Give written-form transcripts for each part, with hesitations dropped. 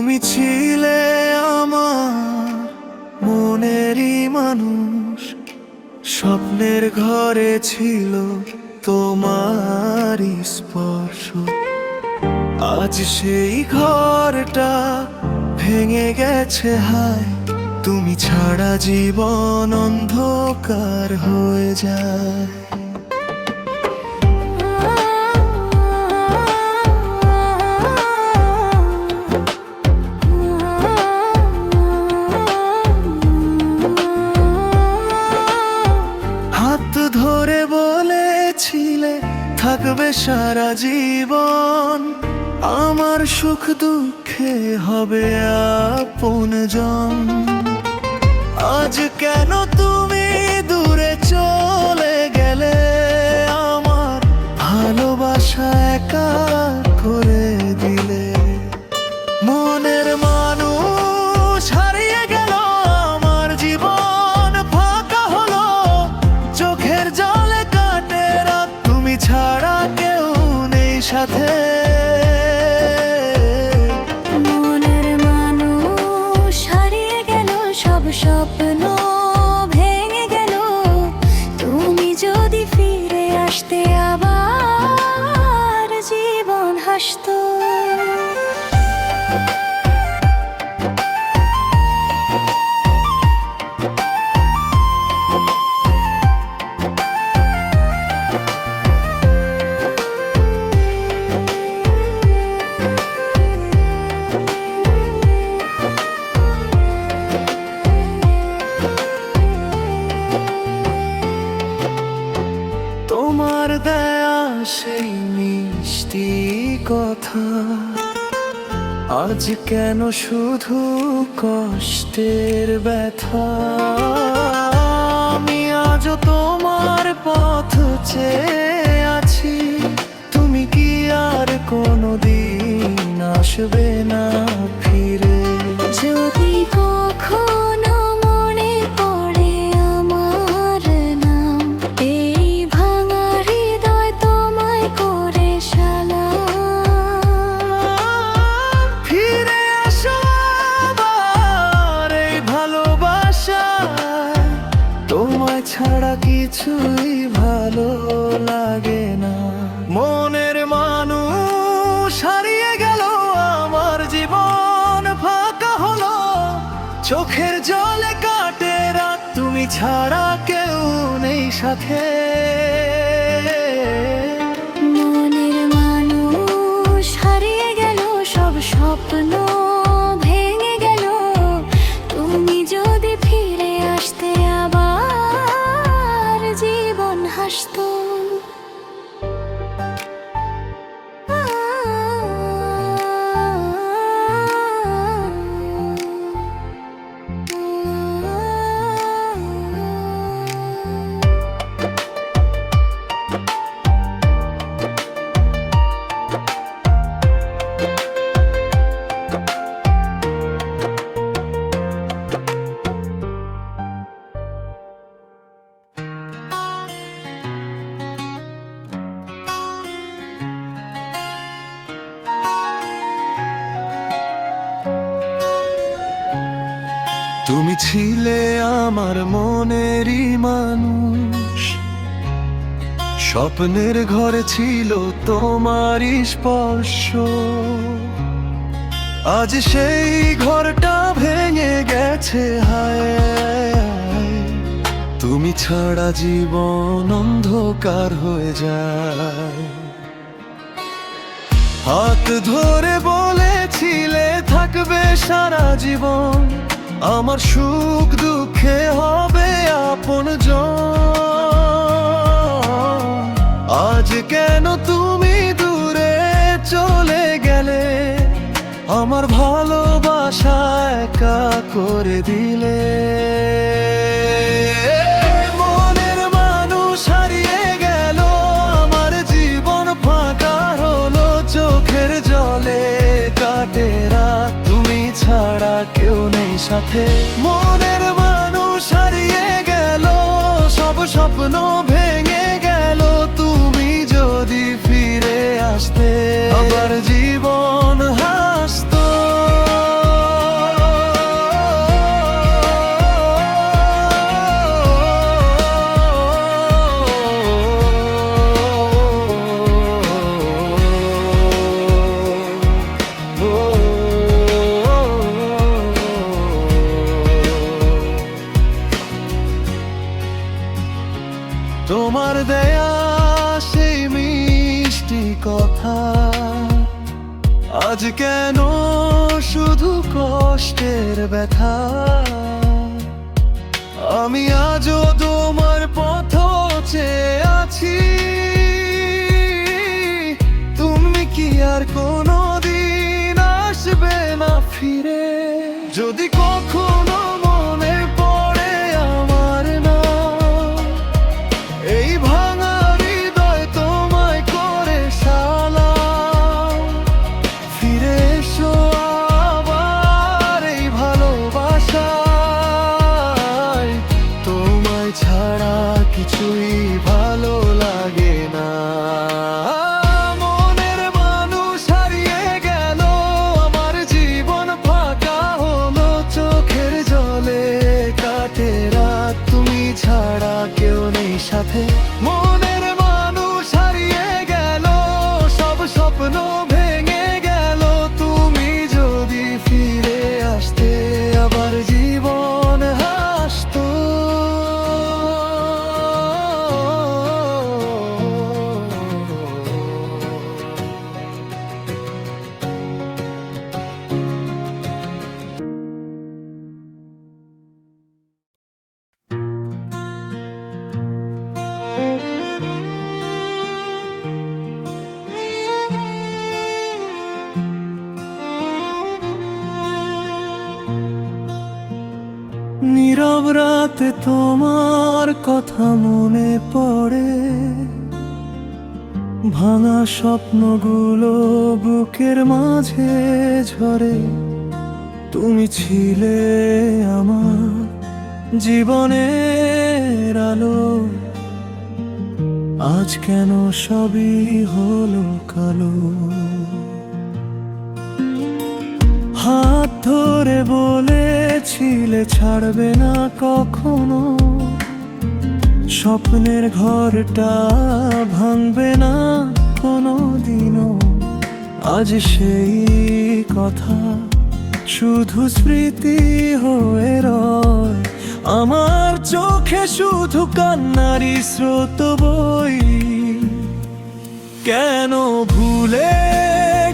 তুমি ছিলে আমার মনেরই মানুষ, স্বপ্নের ঘরে ছিল তোমারই স্পর্শ। আজ সেই ঘরটা ভেঙে গেছে, হায় তুমি ছাড়া জীবন অন্ধকার হয়ে যায়। হাত ধরে বলেছিলে থাকবে সারা জীবন, আমার সুখ দুঃখে হবে আপনজন। আজ কেন তুমি দূরে চলে গেলে, আমার ভালোবাসা একা করে দিলে। মনের মানুষ হারিয়ে গেল, আমার জীবন ফাঁকা হলো, চোখের জলে কাটে রাত, তুমি ছাড়া কেউ নেই সাথে। মনের মানুষ হারিয়ে গেল, সব স্বপ্ন ভেঙে গেল, তুমি যদি ফিরে আসতে আবার জীবন হাসতো। তোমার দেয়া সেই মিষ্টি কথা আজ কেন শুধু কষ্টের ব্যথা। আমি আজও তোমার পথ চেয়ে আছি, তুমি কি আর কোনোদিন আসবে না ফিরে? যদি কখনো মনে পড়ে আমার নাম, এই ভাঙা হৃদয় তোমায় করে সালাম। ফিরে আসো আবার এই ভালোবাসায়, তোমায় ছাড়া কিছুই ভালো লাগে না। মনের মানুষ হারিয়ে গেল, আমার জীবন ফাঁকা হলো, চোখের জলে কাটে রাত, তুমি ছাড়া কেউ নেই সাথে। মনের মানুষ হারিয়ে গেল, সব স্বপ্ন ভেঙে গেল, তুমি যদি ফিরে আসতে আবার জীবন হাসতো। তুমি ছিলে আমার মনেরই মানুষ, স্বপ্নের ঘরে ছিল তোমারই স্পর্শ। আজ সেই ঘরটা ভেঙে গেছে, হায় তুমি ছাড়া জীবন অন্ধকার হয়ে যায়। হাত ধরে বলেছিলে থাকবে সারা জীবন, আমার সুখ দুঃখে হবে আপনজন। আজ কেন তুমি দূরে চলে গেলে, আমার ভালোবাসা একা করে দিলে। মনের মানুষ হারিয়ে গেল, আমার জীবন ফাঁকা হলো, চোখের জলে কাটে রাত, তুমি ছাড়া কেউ নেই সাথে। মনের মানুষ হারিয়ে গেল, সব স্বপ্ন ভেঙে গেল, তুমি যদি ফিরে আসতে আবার জীবন হাসতো। আজ কেন শুধু কষ্টের ব্যথা? আমি আজও তোমার পথ চেয়ে আছি। তুমি কি আর কোনোদিন আসবে না ফিরে? যদি কখনো মনে পড়ে আমার নাম, এই ভাঙা হৃদয় তোমায় করে সালাম। ফিরে এসো আবার এই ভালোবাসায়, তোমায় ছাড়া কিছুই ভালো লাগে না। মনের মানুষ হারিয়ে গেল, আমার জীবন ফাঁকা হলো, চোখের জলে কাটে রাত, তুমি ছাড়া কেউ নেই সাথে। মনের মানুষ হারিয়ে গেল, সব স্বপ্ন ভেঙে গেল, তুমি যদি ফিরে আসতে আবার জীবন হাসতো। নীরব রাতে তোমার কথা মনে পড়ে, ভাঙা স্বপ্নগুলো বুকের মাঝে ঝরে। তুমি ছিলে আমার জীবনের আলো, আজ কেন সবই হলো কালো। হাত ধরে বলেছিলে ছাড়বে না কখনো, স্বপ্নের ঘরটা ভাঙবে না কোনো দিনও। আজ সেই কথা শুধু স্মৃতি হয়ে রয়, আমার চোখে শুধু কান্নারই স্রোত বই। কেন ভুলে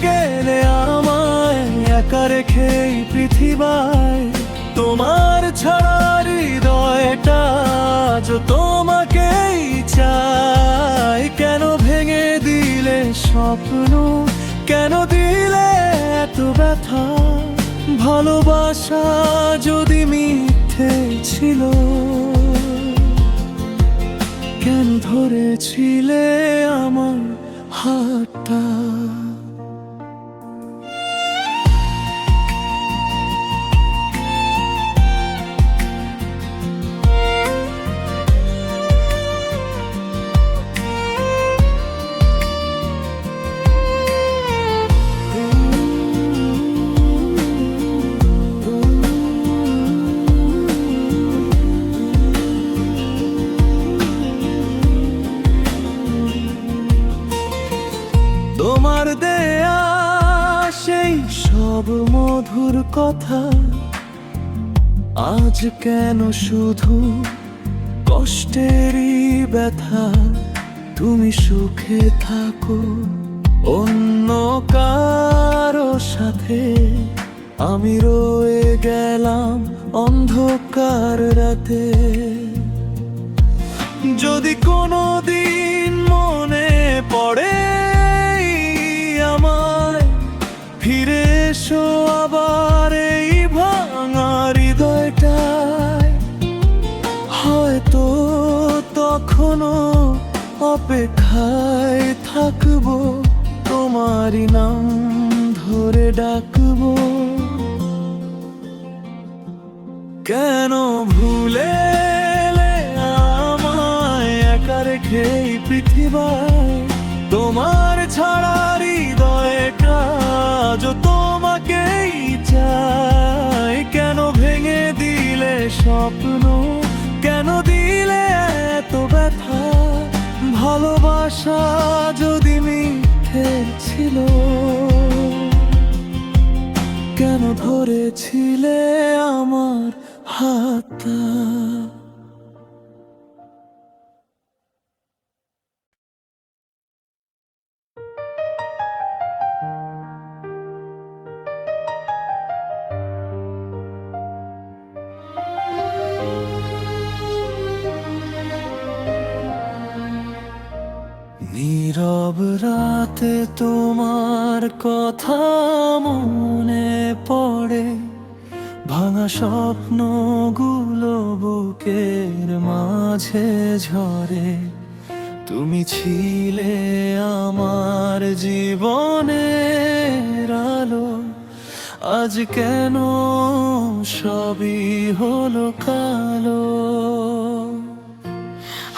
গেলে আমায় একা রেখে এই পৃথিবীয়? তোমার ছাড়া হৃদয়টা আজ তোমাকেই চাই। কেন ভেঙে দিলে স্বপ্ন, কেন দিলে এত ব্যথা? ভালোবাসা যদি মিথ্যে ছিল, কেন ধরেছিলে আমার হাতটা? তোমার দেয়া সেই সব মধুর কথা আজ কেন শুধু কষ্টেরই ব্যথা? তুমি সুখে থাকো অন্য কারো সাথে, আমি রয়ে গেলাম অন্ধকার রাতে। যদি কোনো দিন মনে পড়ে আমায়, ফিরে এসো আবার এই ভাঙা হৃদয়টায়। হয়তো তখনও অপেক্ষায় থাকবো, তোমারই নাম ধরে ডাকবো। কেন ভুলে এলে আমায় একা রেখে এই পৃথিবীয়? তোমার ছাড়া হৃদয়টা আজ তোমাকেই চাই। কেন ভেঙে দিলে স্বপ্ন, কেন দিলে এত ব্যথা? ভালোবাসা যদি মিথ্যে ছিল, কেন ধরেছিলে আমার হাতটা? রাতে তোমার কথা মনে পড়ে, ভাঙা স্বপ্নগুলো বুকের মাঝে ঝরে। তুমি ছিলে আমার জীবনের আলো, আজ কেন সবই হলো কালো।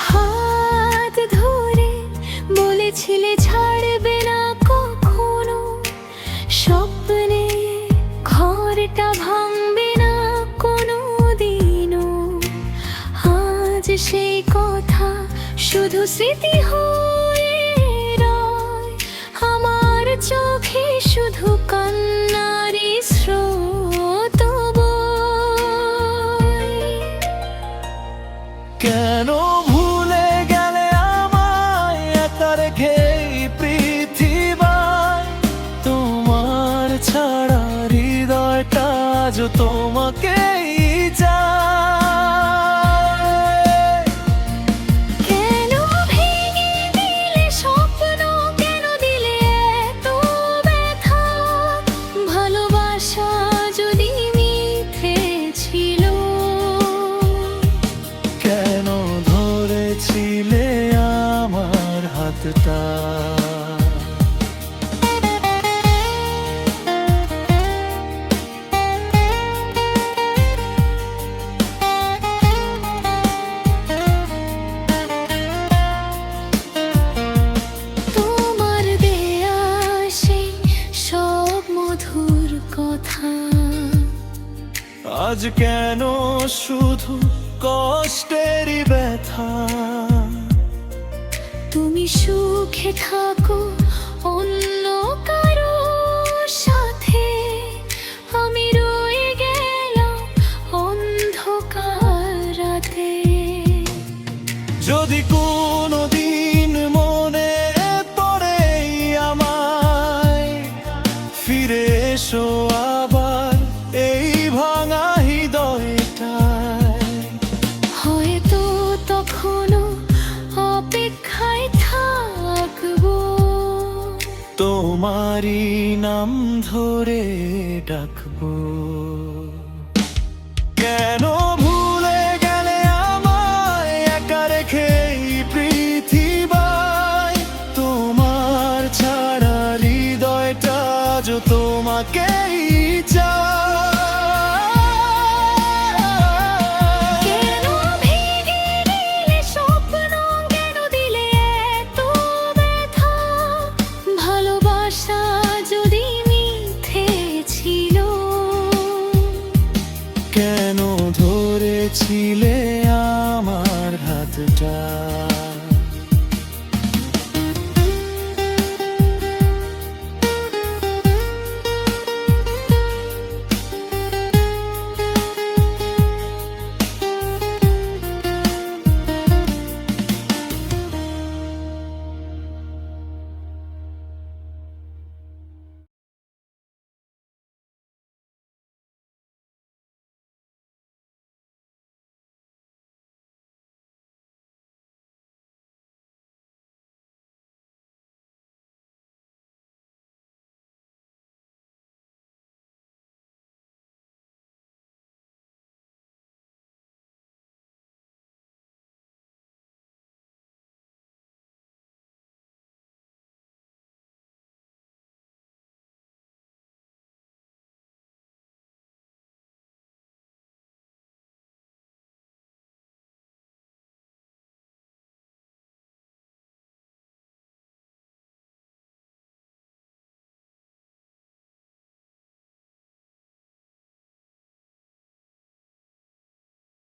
হাত ধরে বলেছিলে ছাড়বে না কখনো, স্বপ্নে ঘরটা ভাঙবে না কোনো দিনও। আজ সেই কথা শুধু স্মৃতি হয়ে রয়, আমার চোখে শুধু কান্নারই স্রোত বয়। কেন ভুলে গেলে আমায় একা রেখে এই পৃথিবীতে? তোমার ছাড়া হৃদয়টা আজ তোমাকেই চায়। কেন ভেঙে দিলে স্বপ্ন, কেন দিলে এত ব্যথা? ভালোবাসা যদি মিথ্যে ছিল, কেন ধরেছিলে আমার হাতটা? তোমার দেয়া সেই সব মধুর কথা আজ কেন শুধু কষ্টেরই ব্যথা? তুমি সুখে থাকো অন্য কারো সাথে, আমি রয়ে গেলাম অন্ধকার রাতে। যদি কোনোদিন মনে পড়ে আমায়, ফিরে এসো আবার এই ভাঙা হৃদয়টায়। হয়তো তখনও অপেক্ষায় থাকবো, তোমারই নাম ধরে ডাকবো। কেন ভুলে গেলে আমায় একা রেখে এই পৃথিবীতে? তোমার ছাড়া হৃদয়টা আজ তোমাকেই চায়। কেন ভেঙে দিলে স্বপ্ন, কেন দিলে এত ব্যথা? ভালোবাসা যদি মিথ্যে ছিল, কেন ধরেছিলে আমার হাতটা?